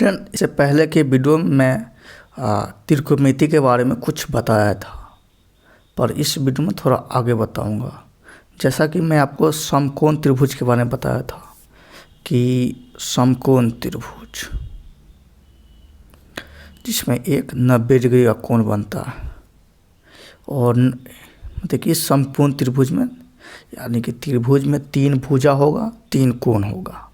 Student, इससे पहले के वीडियो में मैं त्रिकोणमिति के बारे में कुछ बताया था, पर इस वीडियो में थोड़ा आगे बताऊंगा। जैसा कि मैं आपको समकोण त्रिभुज के बारे में बताया था कि समकोण त्रिभुज जिसमें एक 90 डिग्री का कोण बनता है, और देखिए समकोण त्रिभुज में यानी कि त्रिभुज में 3 भुजा होगा, 3 कोण होगा,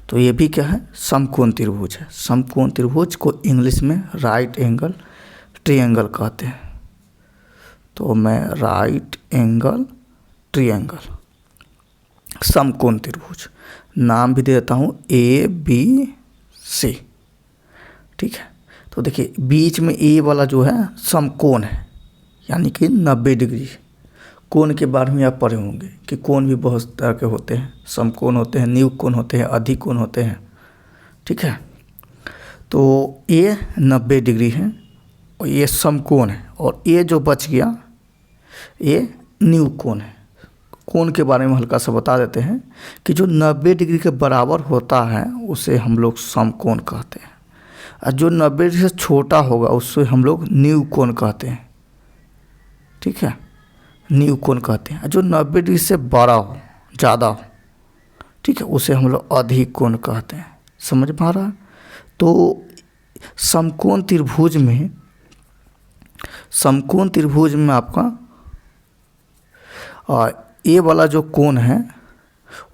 तो ये भी क्या है, समकोण त्रिभुज है। समकोण त्रिभुज को इंग्लिश में राइट एंगल ट्रायंगल कहते हैं। तो मैं राइट एंगल ट्रायंगल समकोण त्रिभुज नाम भी दे देता हूँ ABC, ठीक है। तो देखिए बीच में ए वाला जो है समकोण है, यानी कि 90 डिग्री। कोण के बारे में आप पढ़े होंगे कि कोण भी बहुत तरह के होते हैं, समकोण होते हैं, न्यून कोण होते हैं, अधिकोण होते हैं, ठीक है। तो ये 90 डिग्री है और ये समकोण है, और ये जो बच गया ये न्यून कोण है। कोण के बारे में हल्का सा बता देते हैं कि जो 90 डिग्री के बराबर होता है उसे हम लोग समकोण कहते हैं, और जो 90 डिग्री से छोटा होगा उससे हम लोग न्यून कोण कहते हैं, ठीक है, न्यून कोण कहते हैं। जो 90 डिग्री से बड़ा हो, ज़्यादा हो, ठीक है, उसे हम लोग अधिक कोण कहते हैं। समझ में आ रहा है? तो समकोण त्रिभुज में आपका ये वाला जो कोण है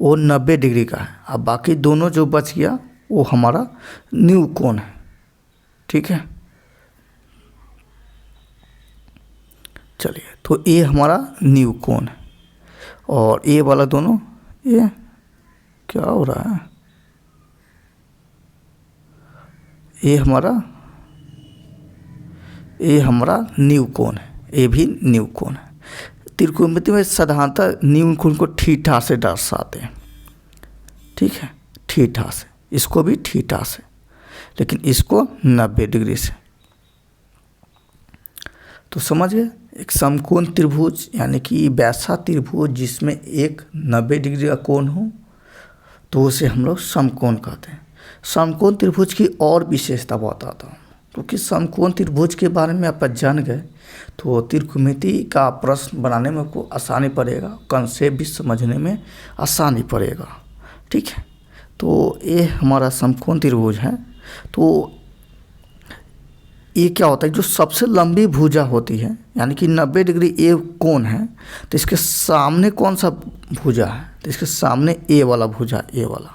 वो 90 डिग्री का है, अब बाकी दोनों जो बच गया वो हमारा न्यून कोण है, ठीक है। चलिए, तो ये हमारा न्यून कोण है, और ये वाला दोनों, ये क्या हो रहा है, ये हमारा न्यून कोण है, ये भी न्यून कोण है। त्रिकोणमिति में साधारणतः न्यून कोण को थीटा से दर्शाते हैं, ठीक है, थीटा से, इसको भी थीटा से, लेकिन इसको 90 डिग्री से। तो समझिए, एक समकोण त्रिभुज यानी कि वैसा त्रिभुज जिसमें एक 90 डिग्री का कोण हो तो उसे हम लोग समकोण कहते हैं। समकोण त्रिभुज की और विशेषता बताता हूँ, क्योंकि समकोण त्रिभुज के बारे में आप जान गए तो त्रिकोणमिति का प्रश्न बनाने में को आसानी पड़ेगा, कंसेप्ट भी समझने में आसानी पड़ेगा, ठीक है। तो ये हमारा समकोण त्रिभुज है। तो ये क्या होता है, जो सबसे लंबी भुजा होती है, यानी कि 90 डिग्री ए कोण है, तो इसके सामने कौन सा भुजा है, तो इसके सामने ए वाला भुजा, ए वाला,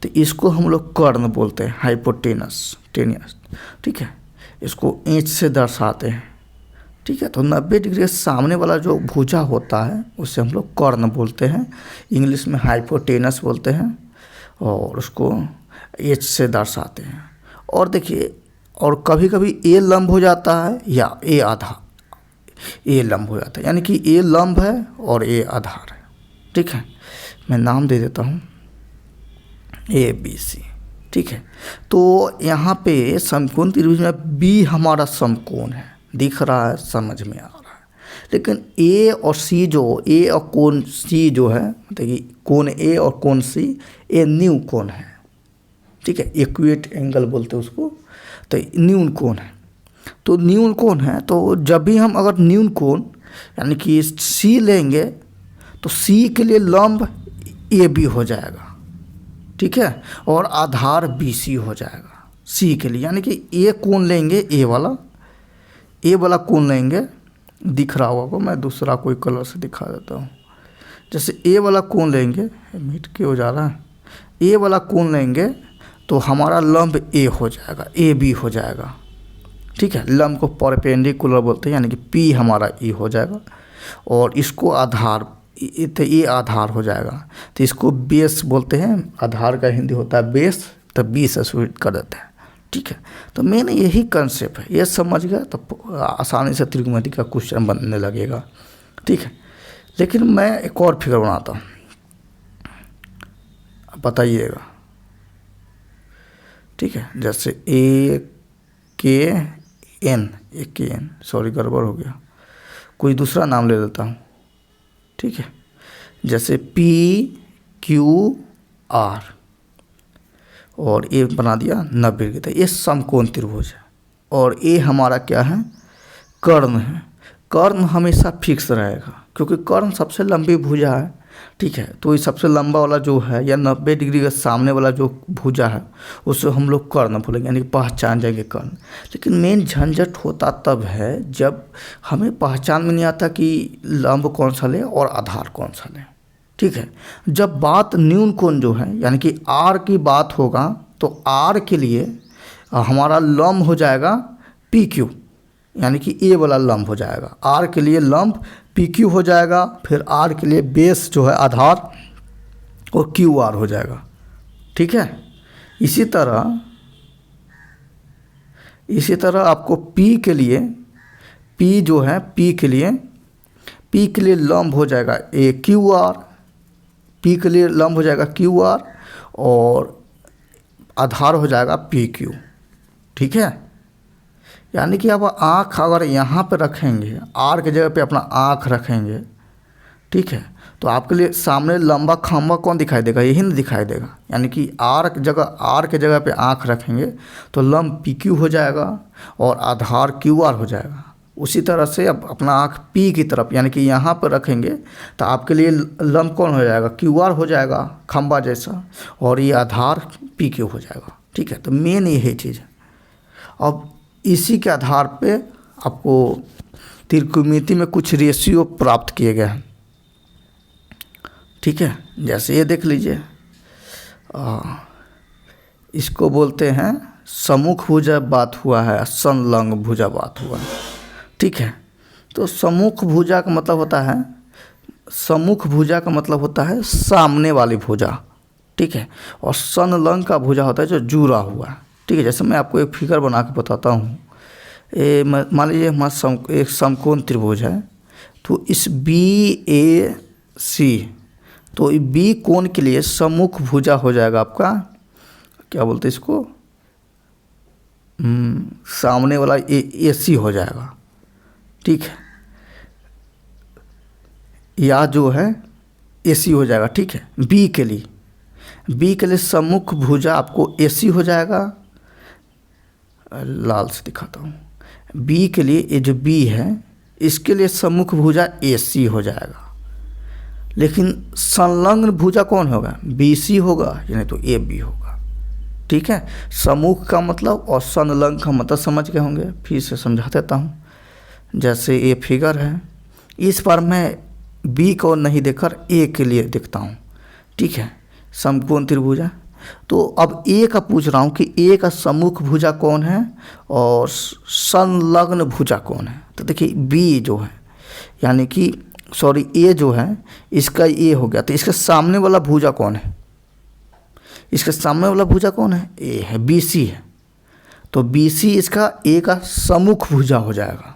तो इसको हम लोग कर्ण बोलते हैं, हाइपोटेनस, ठीक है, इसको इंच से दर्शाते हैं, ठीक है। तो 90 डिग्री के सामने वाला जो भुजा होता है उसे हम लोग कर्ण बोलते हैं, इंग्लिश में हाइपोटेनस बोलते हैं, और उसको एच से दर्शाते हैं। और देखिए, और कभी कभी ए लंब हो जाता है या ए आधा, ए लंब हो जाता है, यानी कि ए लंब है और ए आधार है, ठीक है। मैं नाम दे देता हूँ ABC, ठीक है। तो यहाँ पे समकोण त्रिभुज में बी हमारा समकोण है, दिख रहा है, समझ में आ रहा है। लेकिन ए और सी जो, ए और कोण सी जो है, मतलब कि कोण ए और कोण सी, ये न्यून कोण है, ठीक है, इक्वेट एंगल बोलते हैं उसको, तो न्यून कोण है। तो न्यून कोण है, तो जब भी हम अगर न्यून कोण यानी कि सी लेंगे तो सी के लिए लंब ए बी हो जाएगा, ठीक है, और आधार BC हो जाएगा सी के लिए, यानी कि ए कोण लेंगे, ए वाला कोण लेंगे, दिख रहा होगा, मैं दूसरा कोई कलर से दिखा देता हूँ। जैसे ए वाला कोण लेंगे, मिट के हो जा रहा है, ए वाला कोण लेंगे तो हमारा लंब ए हो जाएगा, AB हो जाएगा, ठीक है। लंब को परपेंडिकुलर बोलते हैं, यानी कि P हमारा E हो जाएगा, और इसको आधार, तो ये आधार हो जाएगा, तो इसको बेस बोलते हैं, आधार का हिंदी होता है बेस, तो B से शुरू कर देते हैं, ठीक है। तो मैंने यही कंसेप्ट है, ये समझ गया तो आसानी से त्रिकोणमिति का क्वेश्चन बनने लगेगा, ठीक है। लेकिन मैं एक और फिगर बनाता हूँ, बताइएगा, ठीक है। जैसे AKN, सॉरी गड़बड़ हो गया, कोई दूसरा नाम ले लेता हूँ, ठीक है। जैसे PQR और ये बना दिया 90 डिग्री। तो ये समकोण त्रिभुज है। और ये हमारा क्या है, कर्ण है। कर्ण हमेशा फिक्स रहेगा क्योंकि कर्ण सबसे लंबी भुजा है, ठीक है। तो ये सबसे लंबा वाला जो है या 90 डिग्री के सामने वाला जो भुजा है उसको हम लोग कर्ण बोलेंगे, यानी पहचान जाएंगे कर्ण। लेकिन मेन झंझट होता तब है जब हमें पहचान में नहीं आता कि लंब कौन सा ले और आधार कौन सा ले, ठीक है। जब बात न्यून कोण जो है यानी कि आर की बात होगा तो आर के लिए हमारा लंब हो जाएगा पी क्यू, यानी कि ए वाला लंब हो जाएगा। आर के लिए लंब पी क्यू हो जाएगा, फिर आर के लिए बेस जो है आधार और क्यू आर हो जाएगा, ठीक है। इसी तरह आपको पी के लिए, पी जो है पी के लिए लंब हो जाएगा ए क्यू आर, पी के लिए लंब हो जाएगा क्यू आर और आधार हो जाएगा पी क्यू, ठीक है। यानी कि अब आँख अगर यहाँ पे रखेंगे, आर के जगह पे अपना आँख रखेंगे, ठीक है, तो आपके लिए सामने लंबा खंभा कौन दिखाई देगा, यही ना दिखाई देगा। यानी कि आर के जगह पे आँख रखेंगे तो लंब पी क्यू हो जाएगा और आधार क्यू आर हो जाएगा। उसी तरह से अब अपना आँख पी की तरफ यानी कि यहाँ पर रखेंगे तो आपके लिए लंब कौन हो जाएगा, क्यू आर हो जाएगा खंभा जैसा, और ये आधार पी क्यू हो जाएगा, ठीक है। तो मेन यही चीज़ है। अब इसी के आधार पे आपको त्रिकोणमिति में कुछ रेशियो प्राप्त किए गए हैं, ठीक है। जैसे ये देख लीजिए, इसको बोलते हैं सम्मुख भुजा बात हुआ है, संलग्न भुजा बात हुआ है, ठीक है। तो सम्मुख भुजा का मतलब होता है सामने वाली भुजा, ठीक है। और संलग्न का भुजा होता है जो जुड़ा हुआ है, ठीक है। जैसे मैं आपको एक फिगर बना के बताता हूँ। मान लीजिए हमारा एक समकोण त्रिभुज है, तो इस बी ए सी, तो बी कोण के लिए सम्मुख भुजा हो जाएगा आपका, क्या बोलते हैं इसको, सामने वाला ए सी हो जाएगा, ठीक है। या जो है ए सी हो जाएगा, ठीक है। बी के लिए सम्मुख भुजा आपको ए सी हो जाएगा। लाल से दिखाता हूँ। बी के लिए ये जो बी है इसके लिए सम्मुख भुजा ए सी हो जाएगा। लेकिन संलग्न भुजा कौन होगा, बी सी होगा, यानी तो ए बी होगा, ठीक है। सम्मुख का मतलब और संलग्न का मतलब समझ गए होंगे, फिर से समझा देता हूँ। जैसे ये फिगर है, इस पर मैं बी को नहीं देखकर ए के लिए देखता हूँ, ठीक है। समकोण त्रिभुज है, तो अब ए का पूछ रहा हूँ कि ए का सम्मुख भुजा कौन है और संलग्न भुजा कौन है। तो देखिए बी जो है यानी कि ए जो है इसका ए हो गया, तो इसके सामने वाला भुजा कौन है, इसके सामने वाला भुजा कौन है, ए है, बी सी है। तो बी सी इसका ए का सम्मुख भुजा हो जाएगा,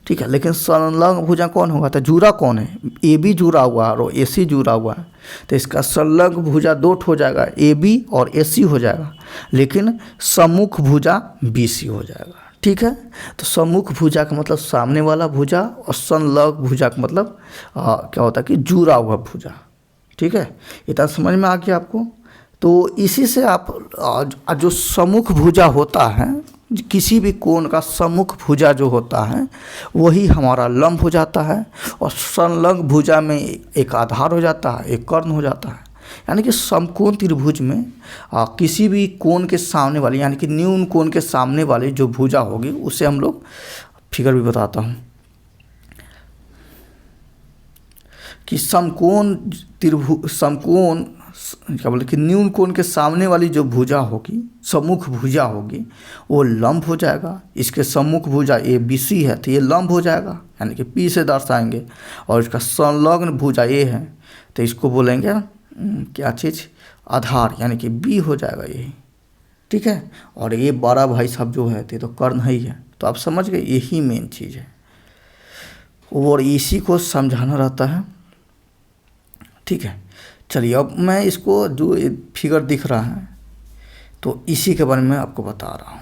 ठीक है। लेकिन संलग्न भुजा कौन होगा, तो जुड़ा कौन है, ए बी जुड़ा हुआ है और ए सी जुड़ा हुआ है, तो इसका संलग्न भुजा दो हो जाएगा, ए बी और ए सी हो जाएगा, लेकिन सम्मुख भुजा बी सी हो जाएगा, ठीक है। तो सम्मुख भुजा का मतलब सामने वाला भुजा और संलग्न भुजा का मतलब क्या होता है कि जुड़ा हुआ भुजा, ठीक है। इतना समझ में आ गया आपको। तो इसी से आप जो सम्मुख भुजा होता है, किसी भी कोण का सम्मुख भुजा जो होता है वही हमारा लंब हो जाता है, और संलग्न भुजा में एक आधार हो जाता है, एक कर्ण हो जाता है। यानी कि समकोण त्रिभुज में किसी भी कोण के सामने वाली यानी कि न्यून कोण के सामने वाली जो भुजा होगी उसे हम लोग, फिगर भी बताता हूँ कि समकोण क्या बोले कि न्यून कोण के सामने वाली जो भुजा होगी, सम्मुख भुजा होगी, वो लंब हो जाएगा। इसके सम्मुख भुजा ए बी सी है तो ये लंब हो जाएगा, यानी कि पी से दर्शाएंगे। और इसका संलग्न भुजा ए है तो इसको बोलेंगे क्या चीज़, आधार, यानी कि बी हो जाएगा यही, ठीक है। और ये बड़ा भाई साहब जो है तो कर्ण ही है। तो आप समझ गए, यही मेन चीज़ है और इसी को समझाना रहता है, ठीक है। चलिए अब मैं इसको जो फिगर दिख रहा है तो इसी के बारे में आपको बता रहा हूँ।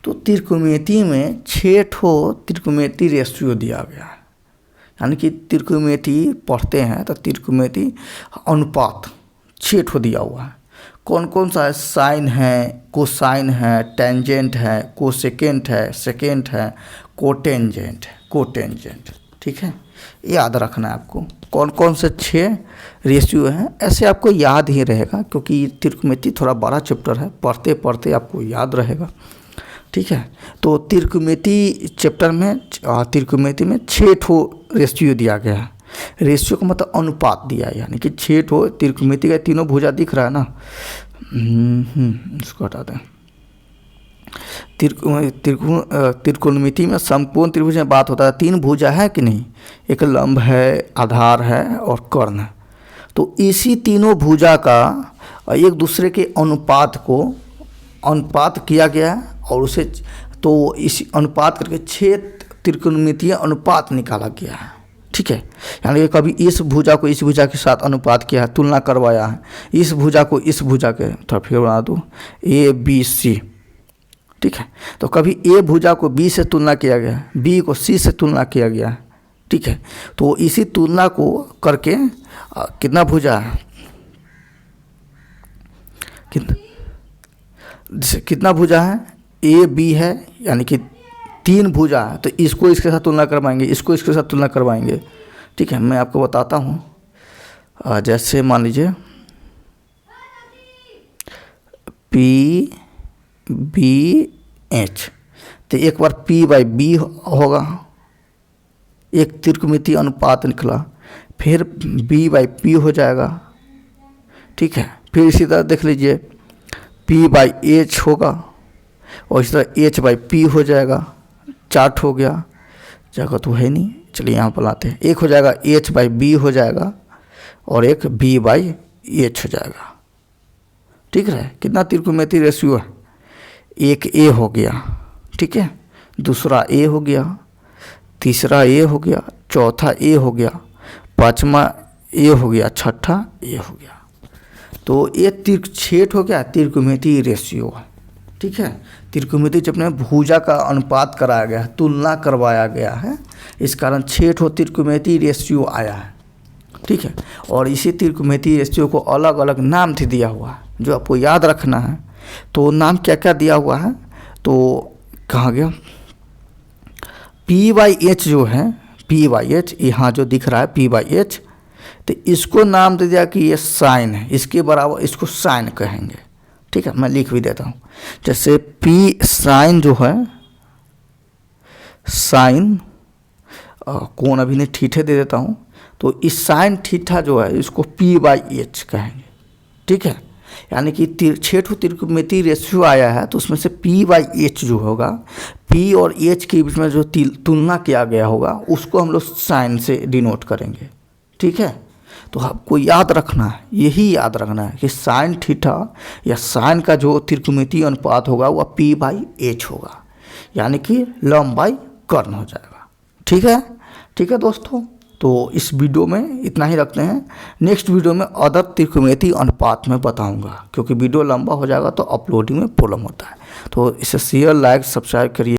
तो त्रिकोणमिति में 6 त्रिकोणमिति रेशियो दिया गया है, यानी कि त्रिकोणमिति पढ़ते हैं तो त्रिकोणमिति अनुपात 6 दिया हुआ है। कौन कौन सा है, साइन है, कोसाइन है, टेंजेंट है, कोसेकेंट है, सेकेंट है, कोटेंजेंट। ठीक है, याद रखना है आपको कौन कौन से 6 रेशियो हैं, ऐसे आपको याद ही रहेगा क्योंकि त्रिकोणमिति थोड़ा बड़ा चैप्टर है, पढ़ते पढ़ते आपको याद रहेगा। ठीक है, तो त्रिकोणमिति चैप्टर में त्रिकोणमिति में 6 ठो रेशियो दिया गया है। रेशियो का मतलब अनुपात दिया है, यानी कि 6 ठो त्रिकोणमिति का तीनों भुजा दिख रहा है ना, इसको हटा दें। त्रिकोणमिति में समकोण त्रिभुज में बात होता है, 3 भुजा है कि नहीं, एक लंब है, आधार है और कर्ण है। तो इसी तीनों भुजा का एक दूसरे के अनुपात किया गया है और उसे तो इसी अनुपात करके 6 त्रिकोणमितीय अनुपात निकाला गया है। ठीक है, यानी कि कभी इस भुजा को इस भुजा के साथ अनुपात किया है, तुलना करवाया है, इस भुजा को इस भुजा के, थोड़ा फिर बना दूँ, ABC। ठीक है, तो कभी ए भुजा को बी से तुलना किया गया है, बी को सी से तुलना किया गया है। ठीक है, तो इसी तुलना को करके कितना भुजा है, कितना भुजा है, ए बी है, यानी कि 3 भुजा है, तो इसको इसके साथ तुलना करवाएंगे, इसको इसके साथ तुलना करवाएंगे। ठीक है, मैं आपको बताता हूँ, जैसे मान लीजिए PBH, तो एक बार P/B होगा, एक त्रिकोणमितीय अनुपात निकला, फिर B/P हो जाएगा। ठीक है, फिर इसी तरह देख लीजिए P/H होगा और इसी तरह H/P हो जाएगा। 4 हो गया, जगह तो है नहीं, चलिए यहाँ पर लाते हैं। एक हो जाएगा H/B हो जाएगा और एक B/H हो जाएगा। ठीक है, कितना त्रिकोणमितीय रेशियो है, एक A हो गया, ठीक है, दूसरा A हो गया, तीसरा A हो गया, चौथा A हो गया, पांचवा A हो गया, छठा A हो गया। तो ये 6 हो गया त्रिकोणमितीय रेशियो है। ठीक है, त्रिकोणमितीय जब में भुजा का अनुपात कराया गया है, तुलना करवाया गया है, इस कारण 6 ठो त्रिकोणमितीय रेशियो आया है। ठीक है, और इसी त्रिकोणमितीय रेशियो को अलग अलग नाम से दिया हुआ है, जो आपको याद रखना है। तो नाम क्या क्या दिया हुआ है, तो कहाँ गया, P/H जो है, P/H यहाँ जो दिख रहा है P/H, तो इसको नाम दे दिया कि ये साइन है, इसके बराबर इसको साइन कहेंगे। ठीक है, मैं लिख भी देता हूँ, जैसे P साइन जो है, साइन कोण अभी नहीं थीटा दे देता हूँ, तो इस साइन थीटा जो है इसको P/H कहेंगे। ठीक है, यानी कि 6 ठो त्रिकोणमितीय रेशियो आया है, तो उसमें से P/H जो होगा, P और H के बीच में जो तुलना किया गया होगा, उसको हम लोग साइन से डिनोट करेंगे। ठीक है, तो आपको याद रखना है, यही याद रखना है कि साइन थीटा या साइन का जो त्रिकोणमितीय अनुपात होगा वह P/H होगा, यानी कि लंब बाई कर्ण हो जाएगा। ठीक है दोस्तों, तो इस वीडियो में इतना ही रखते हैं। नेक्स्ट वीडियो में अदर त्रिकोणमितीय अनुपात में बताऊंगा, क्योंकि वीडियो लंबा हो जाएगा तो अपलोडिंग में प्रॉब्लम होता है। तो इसे शेयर, लाइक, सब्सक्राइब करिए।